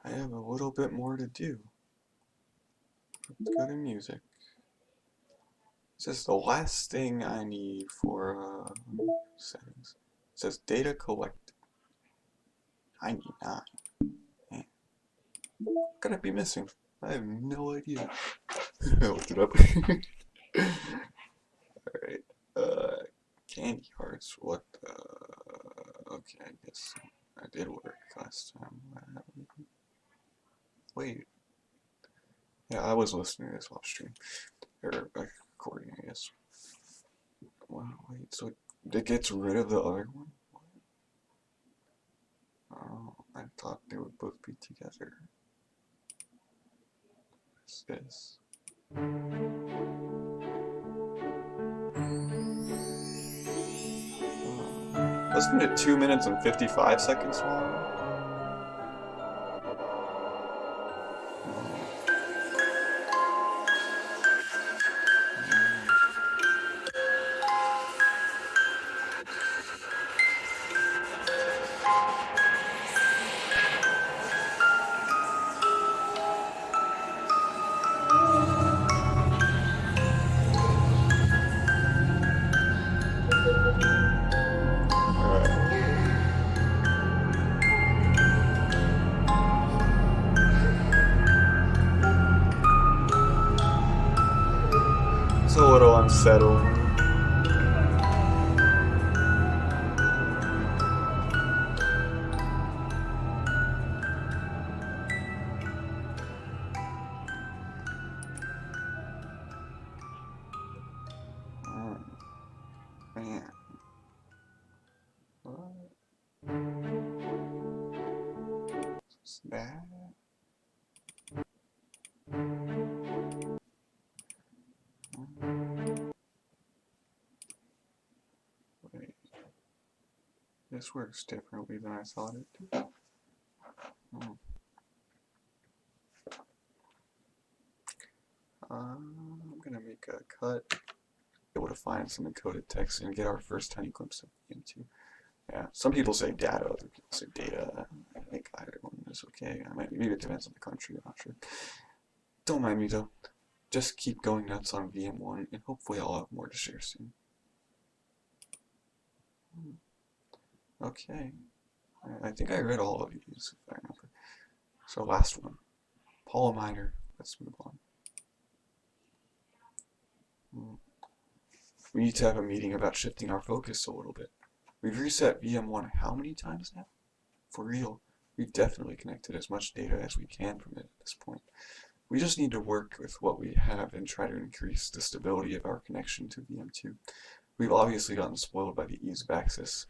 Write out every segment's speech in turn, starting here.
I have a little bit more to do. Let's go to music. This is the last thing I need for settings. It says data collected. I need 9. Man, what could I be missing? I have no idea. I looked it up. Alright. Candy hearts. What the... Okay, I guess I did work last time. Wait. Yeah, I was listening to this off stream. Or recording, I guess. Wow, wait, so it gets rid of the other one? What? Oh, I thought they would both be together. What's this? Wasn't it 2 minutes and 55 seconds long? It's a little unsettling. Oh, man. What's that? Wait. This works differently than I thought it did. Oh. I'm gonna make a cut. Able to find some encoded text and get our first tiny glimpse of VM2. Yeah, some people say data, other people say data. I think either one is okay. Maybe it depends on the country, I'm not sure. Don't mind me though. Just keep going nuts on VM1 and hopefully I'll have more to share soon. Okay. I think I read all of these if I remember. So last one. Paula Minor. Let's move on. We need to have a meeting about shifting our focus a little bit. We've reset VM1 how many times now? For real, we've definitely connected as much data as we can from it at this point. We just need to work with what we have and try to increase the stability of our connection to VM2. We've obviously gotten spoiled by the ease of access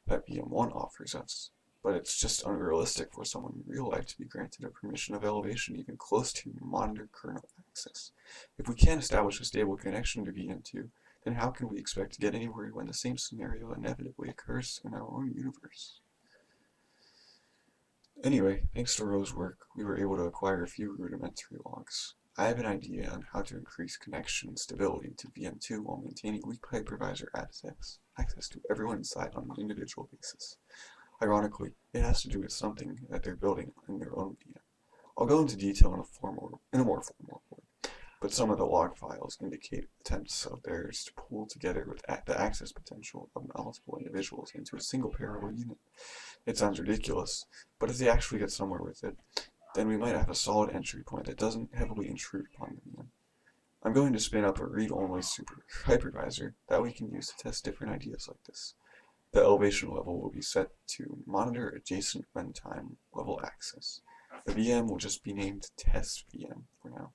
that VM1 offers us, but it's just unrealistic for someone in real life to be granted a permission of elevation even close to monitor kernel access. If we can't establish a stable connection to VM2, then how can we expect to get anywhere when the same scenario inevitably occurs in our own universe? Anyway, thanks to Rose's work, we were able to acquire a few rudimentary logs. I have an idea on how to increase connection stability to VM2 while maintaining weak hypervisor access to everyone inside on an individual basis. Ironically, it has to do with something that they're building in their own VM. I'll go into detail in a more formal report, but some of the log files indicate attempts of theirs to pull together with the access potential of multiple individuals into a single parallel unit. It sounds ridiculous, but if they actually get somewhere with it, then we might have a solid entry point that doesn't heavily intrude upon the VM. I'm going to spin up a read-only super hypervisor that we can use to test different ideas like this. The elevation level will be set to monitor adjacent runtime level access. The VM will just be named test VM for now,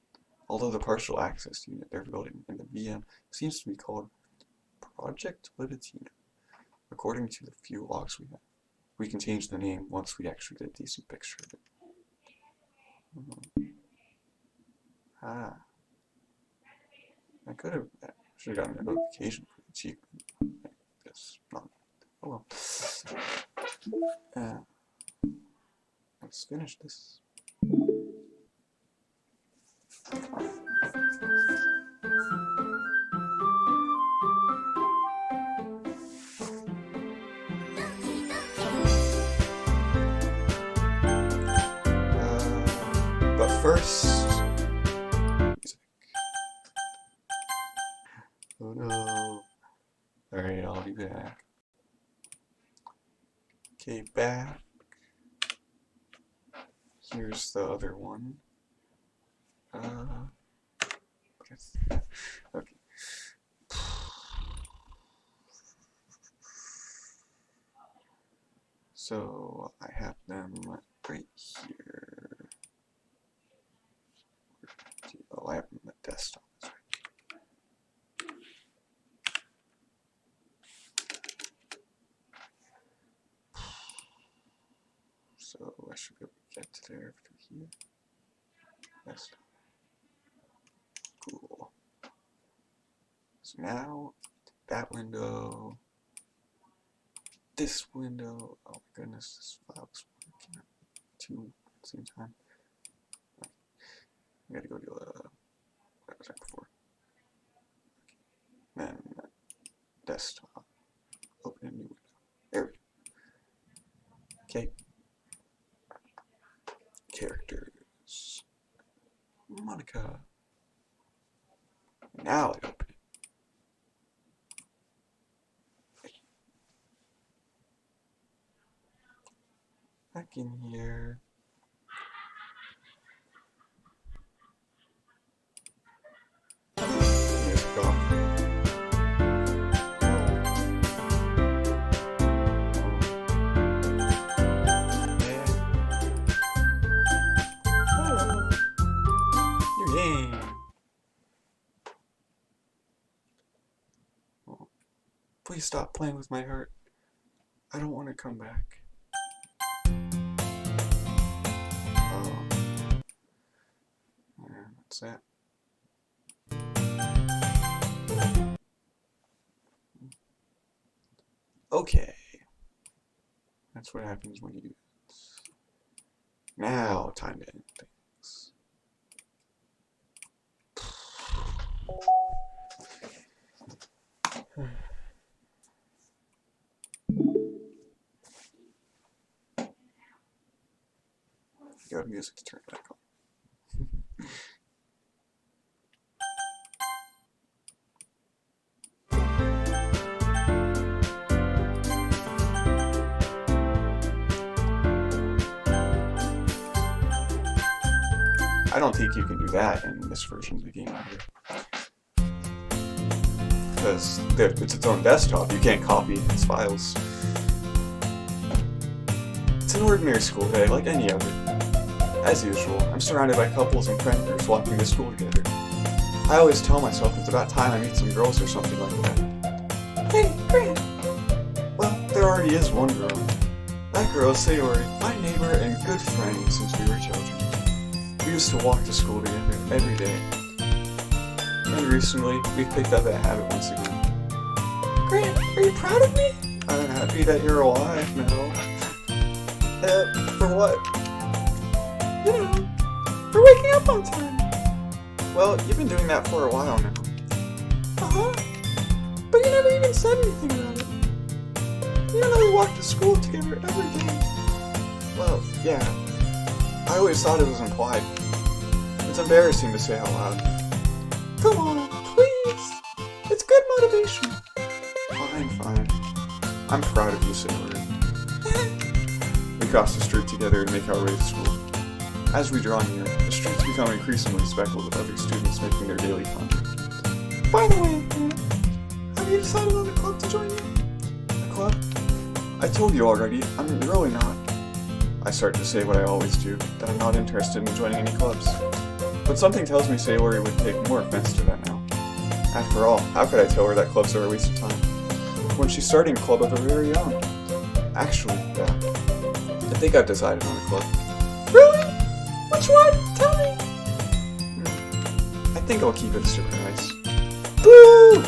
although the partial access unit they're building in the VM seems to be called Project Libitina, according to the few logs we have. We can change the name once we actually get a decent picture of it. I should have gotten a notification for the achievement. I guess not. Oh well. Let's finish this. first. Music. Oh no. Alright, I'll be back. Okay, back. Here's the other one. Okay. So I have them right here. Oh, I have them on the desktop. So I should be able to get to there through here. Desktop. Cool. So now that window. This window, oh my goodness, this file is working two at the same time. Okay. I gotta go to what was that before? Okay. Then desktop, open a new window. There we go. Okay. Characters. Monica. Now I open it. Back in here. Music off. Hello. Your game. Oh. Please stop playing with my heart. I don't want to come back. What's that? Okay. That's what happens when you do this. Now, time to end things. You got music to turn back on. I don't think you can do that in this version of the game either. Because it's its own desktop, you can't copy its files. It's an ordinary school day, like any other. As usual, I'm surrounded by couples and friends walking to school together. I always tell myself it's about time I meet some girls or something like that. Hey, Grant! Well, there already is one girl. That girl is Sayori, my neighbor and good friend since we were children. We used to walk to school together every day. And recently, we've picked up that habit once again. Grant, are you proud of me? I'm happy that you're alive now. For what? You know, for waking up on time. Well, you've been doing that for a while now. Uh-huh. But you never even said anything about it. You know we walk to school together every day. Well, yeah. I always thought it was implied. It's embarrassing to say out loud. Come on, please. It's good motivation. Fine. I'm proud of you, Sayori. We cross the street together and make our way to school. As we draw near, the streets become increasingly speckled with other students making their daily contact. By the way, have you decided on a club to join you? A club? I told you already, I'm really not. I start to say what I always do, that I'm not interested in joining any clubs. But something tells me Sayori would take more offense to that now. After all, how could I tell her that clubs are a waste of time? When she's starting a club of her very own. Actually, yeah. I think I've decided on a club. Really? Which one? Tell me! I think I'll keep it a surprise. Boo!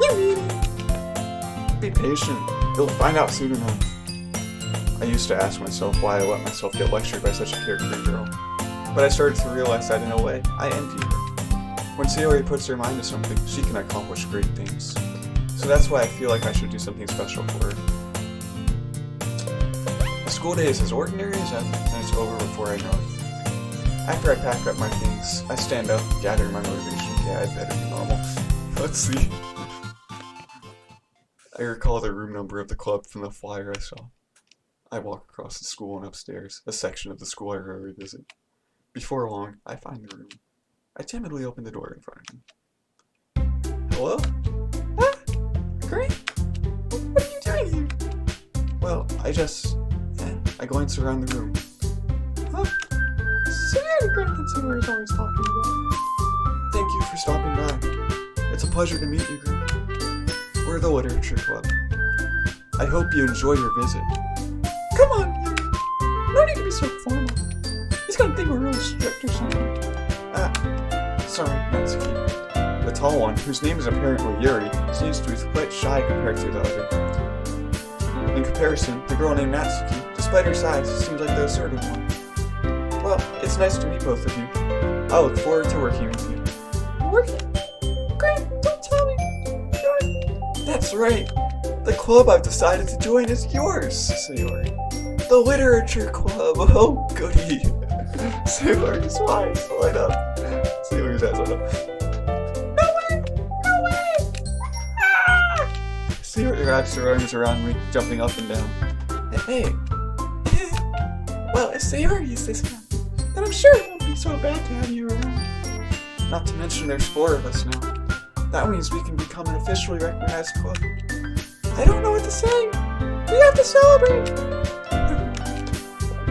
You mean it. Be patient. You'll find out soon enough. I used to ask myself why I let myself get lectured by such a carefree girl. But I started to realize that in a way, I envy her. When Sayori puts her mind to something, she can accomplish great things. So that's why I feel like I should do something special for her. The school day is as ordinary as ever, and it's over before I know it. After I pack up my things, I stand up, gathering my motivation. Yeah, I better be normal. Let's see. I recall the room number of the club from the flyer I saw. I walk across the school and upstairs, a section of the school I rarely visit. Before long, I find the room. I timidly open the door in front of me. Hello? Ah, great. What are you doing here? Well, I glance around the room. Huh? So you're the Grant that Sayori is always talking about. Thank you for stopping by. It's a pleasure to meet you, Grant. We're the Literature Club. I hope you enjoy your visit. Come on, Yuri. No need to be so formal. He's gonna think we're really strict or something. Sorry, Natsuki. The tall one, whose name is apparently Yuri, seems to be quite shy compared to the other. In comparison, the girl named Natsuki, despite her size, seems like the assertive one. Well, it's nice to meet both of you. I look forward to working with you. Working? Grant, don't tell me. That's right. The club I've decided to join is yours, Sayori. The Literature Club. Oh, goody. Sayori's eyes light up. Sayori's eyes light up. No way! No way! Ah! Sayori wraps her arms around me, jumping up and down. Hey. Well, if Sayori is this happy, then I'm sure it won't be so bad to have you around. Not to mention there's 4 of us now. That means we can become an officially recognized club. I don't know what to say. We have to celebrate.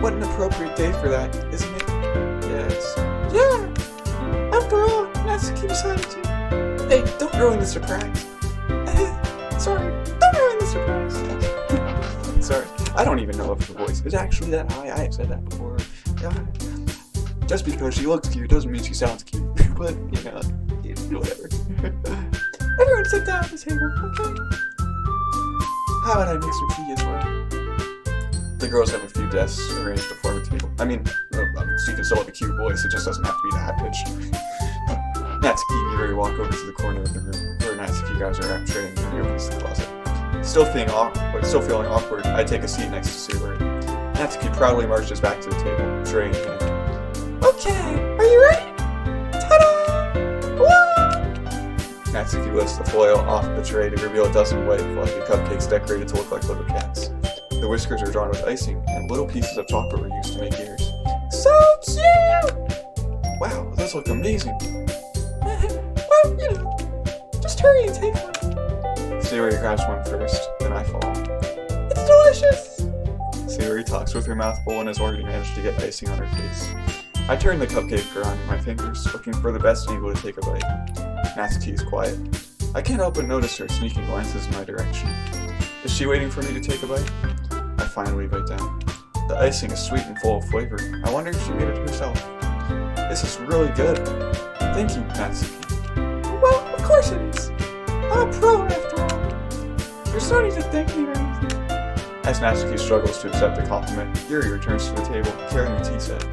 What an appropriate day for that, isn't it? Yes. Yeah. After all, Natsuki decided to. Hey, don't ruin the surprise. Sorry, don't ruin the surprise. Sorry, I don't even know if the voice is actually that high. I have said that before. Just because she looks cute doesn't mean she sounds cute. But, whatever. Everyone sit down at the table, okay? How about I make some tea as well? The girls have a few desks arranged to form a table. So you can still have a cute voice, it just doesn't have to be that pitched. Natsuki and Yuri walk over to the corner of the room, where Natsuki grabs her wrap tray and Yuri opens the closet. Still feeling awkward, I take a seat next to Sayori. Natsuki proudly marches back to the table, tray in hand. Okay, are you ready? Ta-da! Woo! Natsuki lifts the foil off the tray to reveal a dozen white, fluffy cupcakes decorated to look like little cats. The whiskers are drawn with icing, and little pieces of chocolate were used to make ears. So cute! Wow, those look amazing. Well, just hurry and take one. Sayori grabs one first, then I follow. It's delicious! Sayori talks with her mouth full and has already managed to get icing on her face. I turn the cupcake around in my fingers, looking for the best angle to take a bite. Natsuki is quiet. I can't help but notice her sneaking glances in my direction. Is she waiting for me to take a bite? I finally bite down. The icing is sweet and full of flavor. I wonder if she made it herself. This is really good. Thank you, Natsuki. Well, of course it is. I'm a pro after all. There's no need to thank me or anything. As Natsuki struggles to accept the compliment, Yuri returns to the table, carrying the tea set.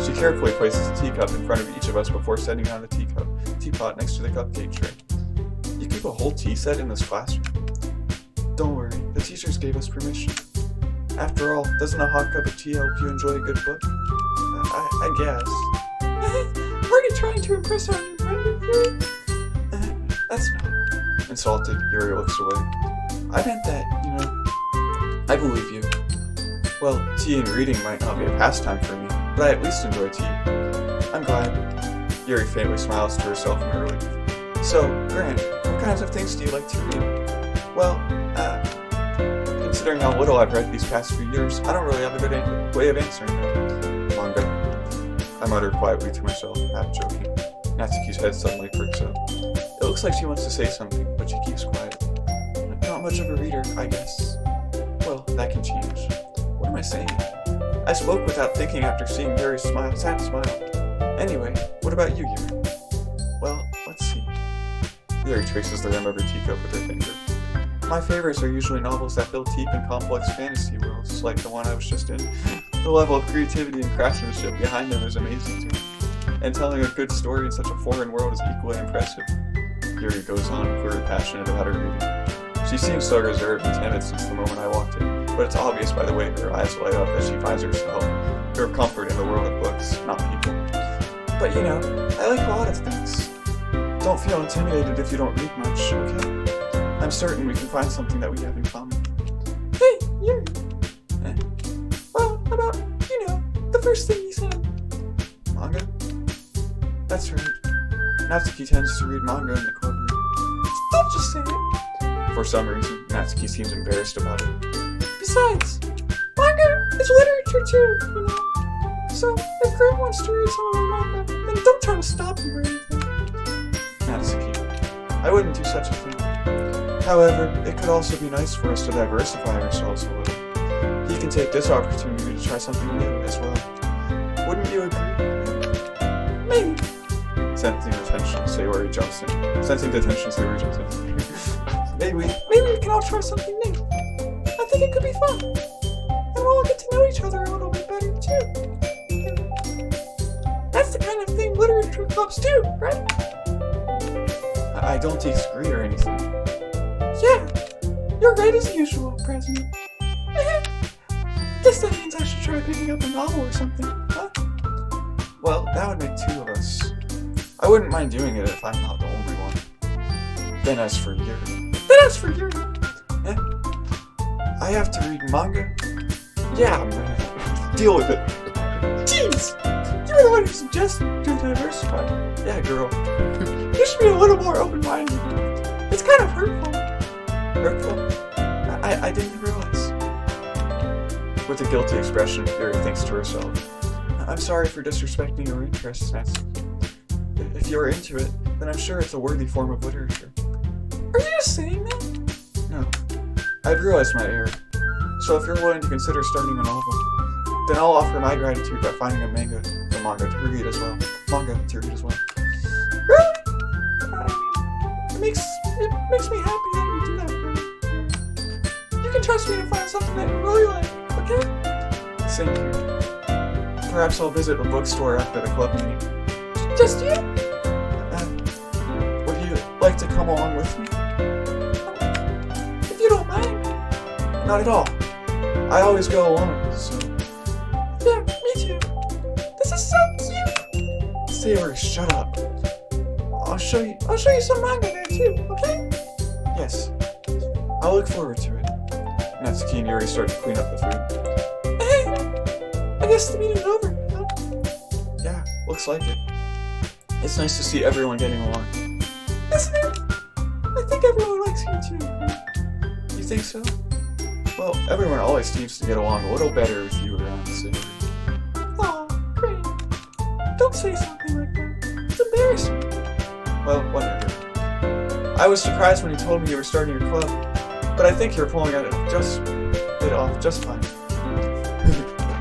She carefully places a teacup in front of each of us before setting down the teapot next to the cupcake tray. You keep a whole tea set in this classroom? Don't worry, the teachers gave us permission. After all, doesn't a hot cup of tea help you enjoy a good book? I guess. Are you trying to impress our new friend with you? That's not. Insulted, Yuri looks away. I meant that, I believe you. Well, tea and reading might not be a pastime for me, but I at least enjoy tea. I'm glad. Yuri faintly smiles to herself in relief. So, Grant, what kinds of things do you like to read? Well, considering how little I've read these past few years, I don't really have a good way of answering that. Manga. I mutter quietly to myself, half joking. Natsuki's head suddenly perks up. It looks like she wants to say something, but she keeps quiet. I'm not much of a reader, I guess. Well, that can change. What am I saying? I spoke without thinking after seeing Yuri's sad smile. Anyway, what about you, Yuri? Well, let's see. Yuri traces the rim of her teacup with her finger. My favorites are usually novels that build deep and complex fantasy worlds, like the one I was just in. The level of creativity and craftsmanship behind them is amazing to me. And telling a good story in such a foreign world is equally impressive. Yuri goes on, clearly passionate about her reading. She seems so reserved and timid since the moment I walked in, but it's obvious by the way her eyes light up as she finds herself, her comfort in the world of books, not people. But you know, I like a lot of things. Don't feel intimidated if you don't read much, okay? I'm certain we can find something that we have in common. Hey, Yuri! Well, about, the first thing you said. Manga? That's right. Natsuki tends to read manga in the club room. Don't just say it. For some reason, Natsuki seems embarrassed about it. Besides, manga is literature too, So, if Grant wants to read some of our manga, then don't try to stop him or anything. Natsuki, I wouldn't do such a thing. However, it could also be nice for us to diversify ourselves a little. He can take this opportunity to try something new as well. Wouldn't you agree? Maybe. Sensing the tension, Sayori jumps in. Maybe we can all try something new. I think it could be fun. And we'll all get to know each other a little bit better too. That's the kind of thing literature clubs do, right? I don't disagree or anything. Yeah, you're right as usual, President. Guess that means I should try picking up a novel or something, huh? Well, that would make two of us. I wouldn't mind doing it if I'm not the only one. Then as for Yuri. Eh? I have to read manga? Yeah, man. Deal with it. Jeez! You were the one who suggested to diversify. Yeah, girl. You should be a little more open-minded. It's kind of hurtful. Hurtful? I didn't realize. With a guilty expression, Yuri thinks to herself. I'm sorry for disrespecting your interests, Natsuki. If you're into it, then I'm sure it's a worthy form of literature. Are you just saying that? No. I've realized my error. So if you're willing to consider starting a novel, then I'll offer my gratitude by finding a manga to read as well. Really? It makes me happy that you do that for me. You can trust me to find something that you really like, okay? Same here. Perhaps I'll visit a bookstore after the club meeting. Just you? Would you like to come along with me? If you don't mind. Not at all. I always go alone, so... Yeah, me too. This is so cute! Sayori, shut up. I'll show you some manga there too, okay? Yes. I'll look forward to it. Natsuki and Yuri start to clean up the food. Hey! I guess the meeting's over, huh? Yeah, looks like it. It's nice to see everyone getting along. Isn't it? I think everyone likes you too. You think so? Well, everyone always seems to get along a little better with you around, Sayori. Aw, great. Don't say something like that. It's embarrassing. Well, whatever. I was surprised when you told me you were starting your club, but I think you're pulling it off just fine.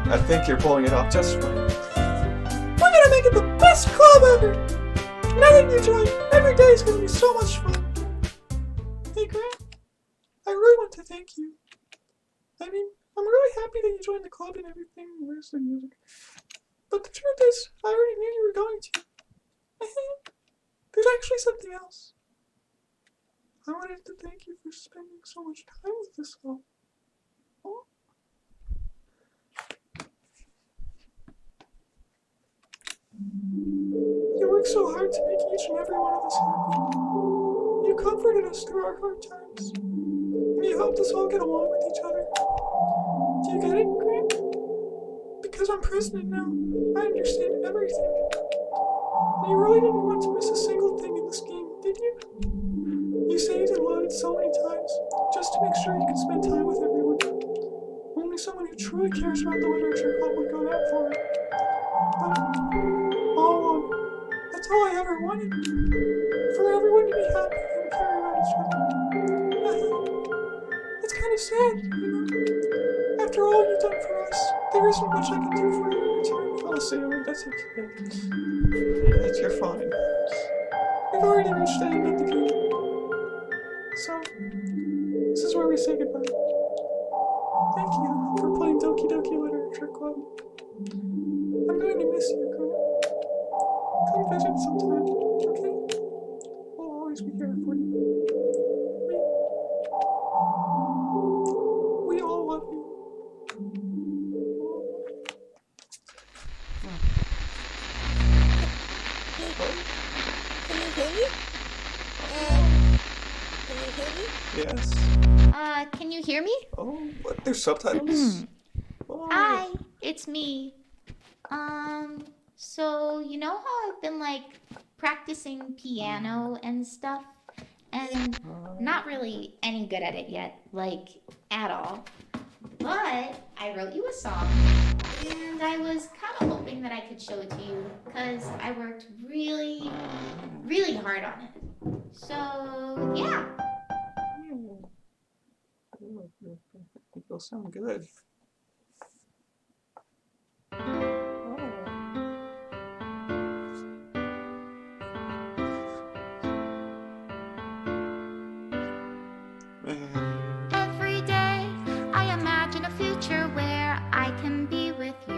I think you're pulling it off just fine. We're gonna make it the best club ever! Now that you join, every day is gonna be so much fun. Hey, Grant, I really want to thank you. I mean, I'm really happy that you joined the club and everything. Where's the music? But the truth is, I already knew you were going to. There's actually something else. I wanted to thank you for spending so much time with us all. Oh. You worked so hard to make each and every one of us happy. You comforted us through our hard times. And you helped us all get along with each other. Do you get it, Grant? Because I'm president now, I understand everything. And you really didn't want to miss a single thing in the scheme, did you? You saved and loaded so many times, just to make sure you could spend time with everyone. Only someone who truly cares about the literature club would go that far. But, all along, that's all I ever wanted. For everyone to be happy and care about each other. It's kind of sad, After all you've done for us, there isn't much I can do for you in return. Oh, Sayori, that's okay. You're fine. We've already reached the end of the game. So, this is where we say goodbye. Thank you for playing Doki Literature Club. I'm going to miss you, Grant. Come visit sometime, okay? We'll always be here for you. We all love you. Can you hear me? Can you hear me? Yes. Can you hear me? Oh, what? There's subtitles? Oh. Hi, it's me. So you know how I've been like practicing piano and stuff, and not really any good at it yet, like at all. But I wrote you a song, and I was kind of hoping that I could show it to you, because I worked really, really hard on it. So, yeah. They'll sound good. Every day I imagine a future where I can be with you.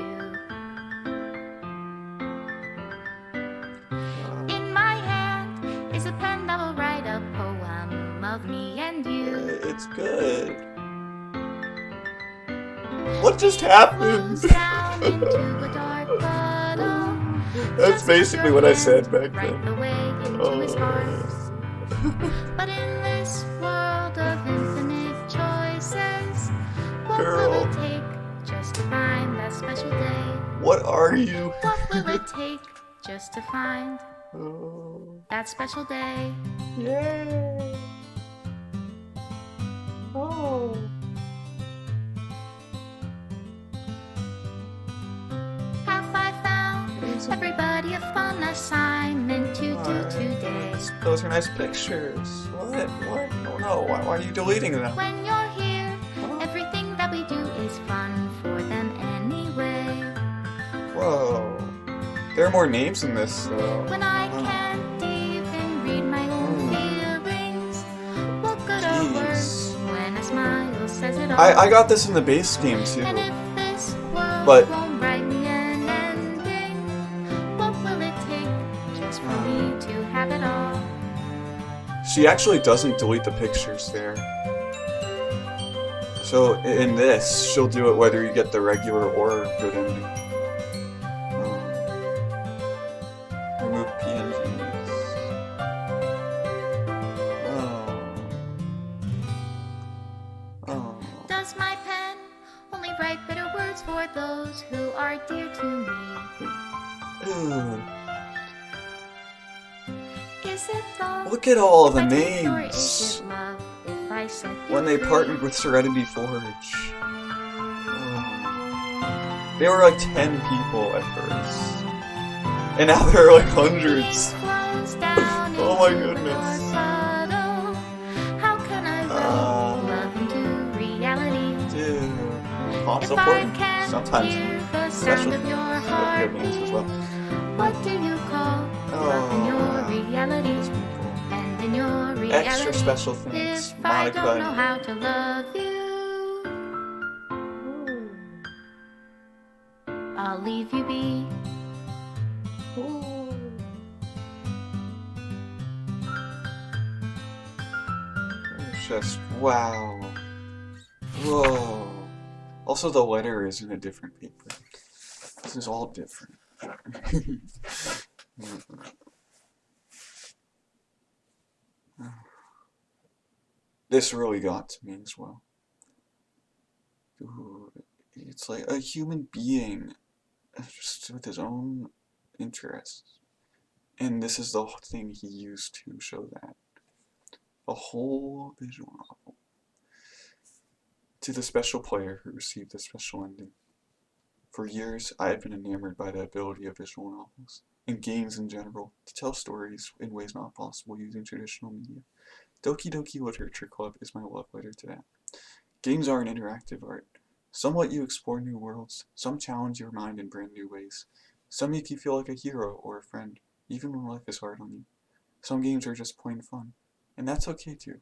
In my hand is a pen that will write a poem of me and you. It's good. What just happened? Down into a dark puddle. That's basically what I said back Right then. the way into his heart. But in this world of infinite choices, what will it take just to find that special day? What are you? What will it take just to find that special day? Yay! Oh. Have I found everybody a fun assignment to do today? Those are nice pictures. What? What? Oh no, why are you deleting them? When you're here, everything that we do is fun for them anyway. Whoa. There are more names in this, though. When I can't even read my own feelings, what good are words when a smile says it all? I got this in the base game, too. And if this world But won't write me an ending, what will it take just for me to have it all? she actually doesn't delete the pictures there. So in this, she'll do it whether you get the regular or good ending. Remove PNGs. Oh. Does my pen only write bitter words for those who are dear to me? Ooh. Is it love? Look at all the Or is names it love if I set you when they free? partnered with Serenity Forge. They were like 10 people at first. And now there are like hundreds. Oh my goodness. How can I write love into reality? Dude. Console If I port? can't Sometimes hear the special sound of your good heartbeat, names as well. what do you call love in your reality? And in your reality, Extra special thanks, if I Monica don't know and how to love you, I'll leave you be. It's just wow. Whoa. Also, the letter is in a different paper. This is all different. This really got to me as well. Ooh, it's like a human being, just with his own interests. And this is the thing he used to show that. A whole visual novel. To the special player who received the special ending. For years, I have been enamored by the ability of visual novels, and games in general, to tell stories in ways not possible using traditional media. Doki Doki Literature Club is my love letter to that. Games are an interactive art. Some let you explore new worlds, some challenge your mind in brand new ways. Some make you feel like a hero or a friend, even when life is hard on you. Some games are just plain fun, and that's okay too.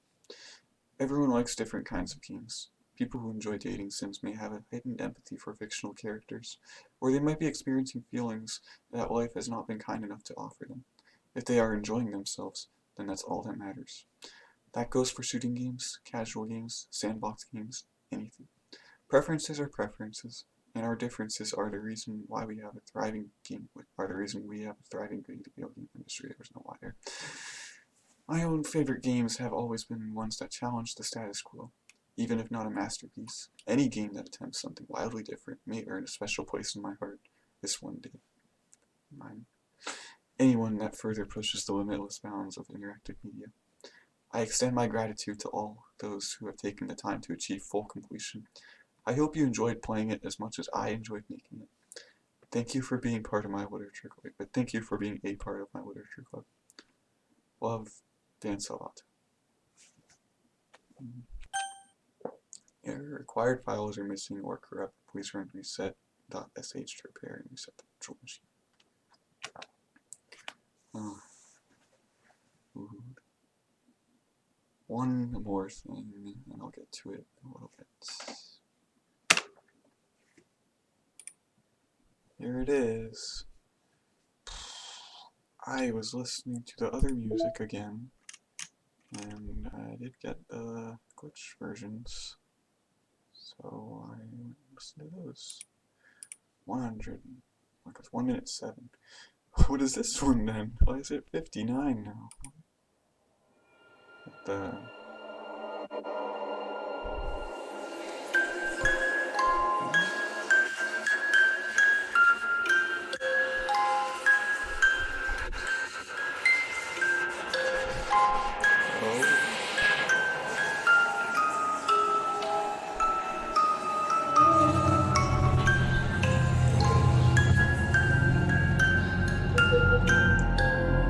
Everyone likes different kinds of games. People who enjoy dating sims may have a heightened empathy for fictional characters, or they might be experiencing feelings that life has not been kind enough to offer them. If they are enjoying themselves, then that's all that matters. That goes for shooting games, casual games, sandbox games, anything. Preferences are preferences, And our differences are the reason why we have a thriving video game industry. There's no why there. My own favorite games have always been ones that challenge the status quo. Even if not a masterpiece, any game that attempts something wildly different may earn a special place in my heart. This one did. Mine. Anyone that further pushes the limitless bounds of interactive media. I extend my gratitude to all those who have taken the time to achieve full completion. I hope you enjoyed playing it as much as I enjoyed making it. Thank you for being part of my literature club. But thank you for being a part of my literature club. Love, Dan Salvato. Your required files are missing or corrupt. Please run reset.sh to repair and reset the virtual machine. One more thing, and I'll get to it in a little bit. Here it is. I was listening to the other music again, and I did get the glitch versions, so I listened to those. 100. Like it's 1 minute 7. What is this one then? Why is it 59 now? What the... Oh.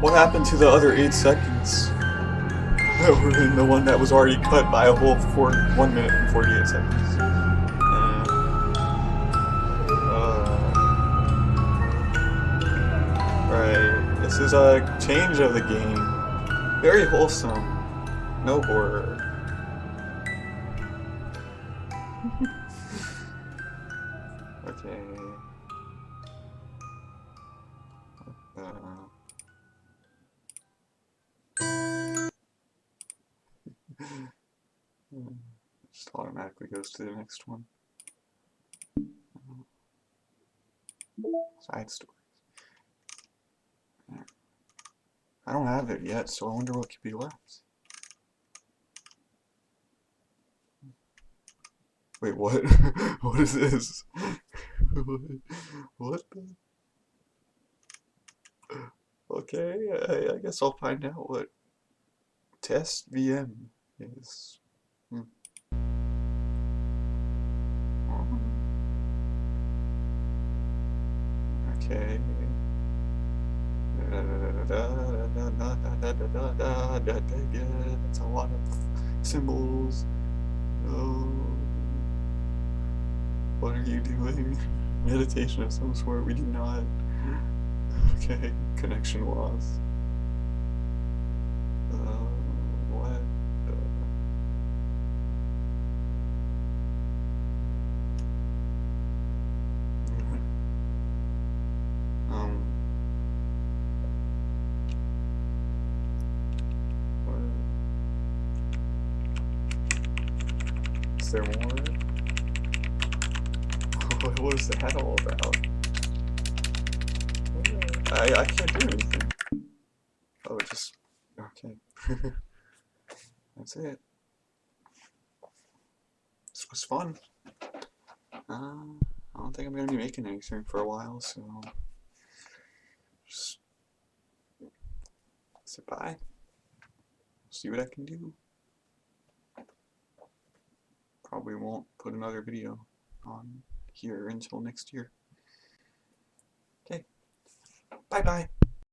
What happened to the other 8 seconds? That were in the one that was already cut by a whole 1 minute and 48 seconds. Right. This is a change of the game. Very wholesome. No horror. Okay. Just automatically goes to the next one. Side stories. I don't have it yet, so I wonder what could be left. Wait, what? What is this? What the? Okay, I guess I'll find out what test VM is. Okay. That's a lot of symbols. Oh. What are you doing? Meditation of some sort. We do not. Okay. Connection loss. What? Is there more? What is that all about? I can't do anything. Oh, just... Okay. That's it. This was fun. I don't think I'm going to be making anything for a while, so... Just... sit by. See what I can do. Probably won't put another video on here until next year. Okay. Bye-bye.